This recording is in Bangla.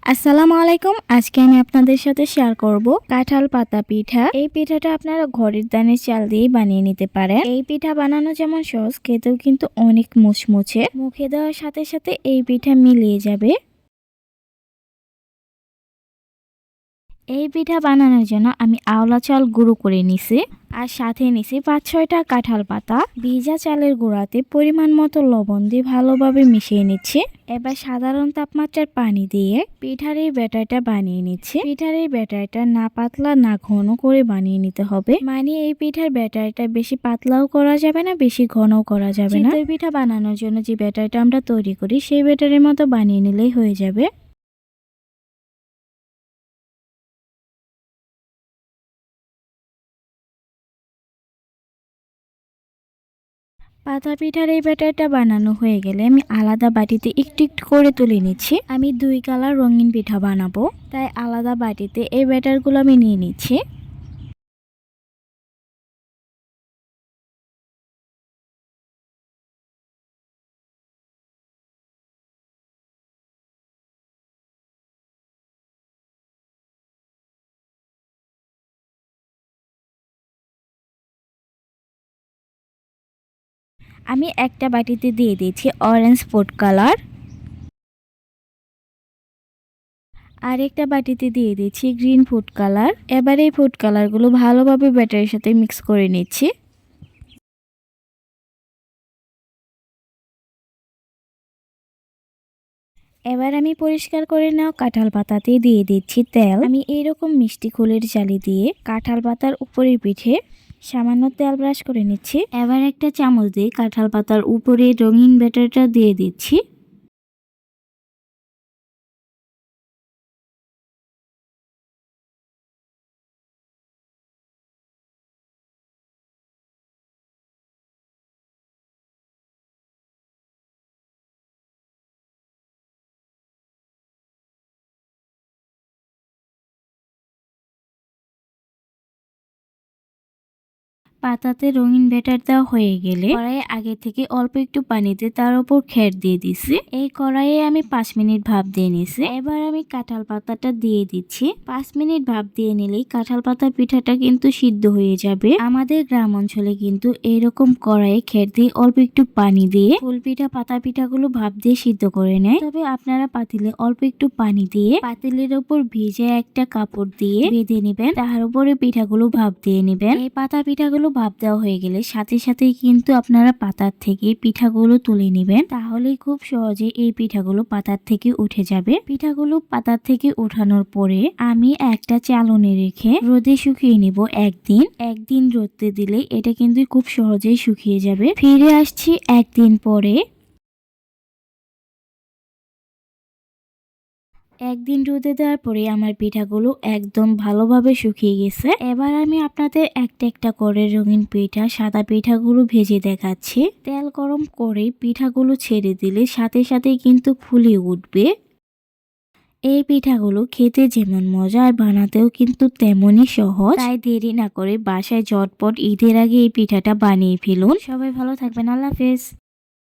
আসসালামু আলাইকুম। আজকে আমি আপনাদের সাথে শেয়ার করব কাঁঠাল পাতা পিঠা। এই পিঠাটা আপনারা ঘরের ধানের চাল দিয়ে বানিয়ে নিতে পারেন। এই পিঠা বানানো যেমন সহজ, খেতেও কিন্তু অনেক মুচমুচে। মুখে দেওয়ার সাথে সাথে এই পিঠা মিলিয়ে যাবে। এই পিঠা বানানোর জন্য আমি আওলা চাল গুঁড়ো করে নিছি, আর সাথে নিছি ৫-৬টা কাঁঠাল পাতা। ভিজা চালের গুঁড়াতে পরিমাণ মতো লবণ দিয়ে ভালোভাবে মিশিয়ে নিচ্ছি। এবার সাধারণ তাপমাত্রার পানি দিয়ে পিঠার এই ব্যাটারটা বানিয়ে নিচ্ছি। পিঠার এই ব্যাটারটা না পাতলা না ঘন করে বানিয়ে নিতে হবে। মানে এই পিঠার ব্যাটারটা বেশি পাতলাও করা যাবে না, বেশি ঘনও করা যাবে না। চিতই পিঠা বানানোর জন্য যে ব্যাটারটা আমরা তৈরি করি সেই ব্যাটারের মতো বানিয়ে নিলেই হয়ে যাবে। পাতা পিঠার এই ব্যাটারটা বানানো হয়ে গেলে আমি আলাদা বাটিতে একটু একটু করে তুলে নিচ্ছি। আমি 2 কালার রঙিন পিঠা বানাবো, তাই আলাদা বাটিতে এই ব্যাটারগুলো আমি নিয়ে নিচ্ছি। আমি একটা বাটিতে দিয়ে দিয়েছি অরেঞ্জ ফুড কালার, আর একটা বাটিতে দিয়ে দিচ্ছি গ্রিন ফুড কালার। এবার এই ফুড কালারগুলো ভালোভাবে ব্যাটারের সাথে মিক্স করে নিচ্ছি। এবার আমি পরিষ্কার করে নেওয়া কাঁঠাল পাতাতে দিয়ে দিচ্ছি তেল। আমি এইরকম মিষ্টি কুলের জালি দিয়ে কাঁঠাল পাতার উপরের পিঠে সামান্য তেল ব্রাশ করে নিচ্ছি। এবার একটা চামচ দিয়ে কাঁঠাল পাতার উপরে রঙিন ব্যাটারটা দিয়ে দিচ্ছি। পাতাতে রঙিন ব্যাটার দেওয়া হয়ে গেলে কড়াইয়ে আগে থেকে অল্প একটু পানিতে তার উপর খের দিয়ে দিছি। এই কড়াইয়ে আমি 5 মিনিট ভাপ দিয়ে নিছি। এবার আমি কাঁঠাল পাতাটা দিয়ে দিচ্ছি। 5 মিনিট ভাপ দিয়ে নিলেই কাঁঠাল পাতার পিঠাটা কিন্তু সিদ্ধ হয়ে যাবে। আমাদের গ্রাম অঞ্চলে কিন্তু এরকম কড়াইয়ে খের দিয়ে অল্প একটু পানি দিয়ে ফুল পিঠা পাতা পিঠাগুলো ভাপ দিয়ে সিদ্ধ করে নেয়। তবে আপনারা পাতিলে অল্প একটু পানি দিয়ে পাতিলের উপর ভিজে একটা কাপড় দিয়ে বেঁধে নিবেন, তার উপরে পিঠাগুলো ভাপ দিয়ে নিবেন। এই পাতা পিঠাগুলো ভাপ দেওয়া হয়ে গেলে সাথে সাথেই কিন্তু আপনারা পাতার থেকে পিঠাগুলো তুলে নেবেন, তাহলেই খুব সহজে এই পিঠাগুলো পাতার থেকে উঠে যাবে। পিঠাগুলো পাতার থেকে উঠানোর পরে আমি একটা চালনে রেখে রোদে শুকিয়ে নিব। একদিন রোদে দিলে এটা কিন্তু খুব সহজেই শুকিয়ে যাবে। ফিরে আসছি একদিন পরে। একদিন রোদে দেওয়ার পরে আমার পিঠাগুলো একদম ভালোভাবে শুকিয়ে গেছে। এবার আমি আপনাদের একটা একটা করে রঙিন পিঠা সাদা পিঠাগুলো ভেজে দেখাচ্ছি। তেল গরম করে পিঠাগুলো ছেড়ে দিলে সাথে সাথেই কিন্তু ফুলে উঠবে। এই পিঠাগুলো খেতে যেমন মজা আর বানাতেও কিন্তু তেমনই সহজ। তাই দেরি না করে বাসায় ঝটপট ঈদের আগে এই পিঠাটা বানিয়ে ফেলুন। সবাই ভালো থাকবেন। আল্লাহ হাফেজ।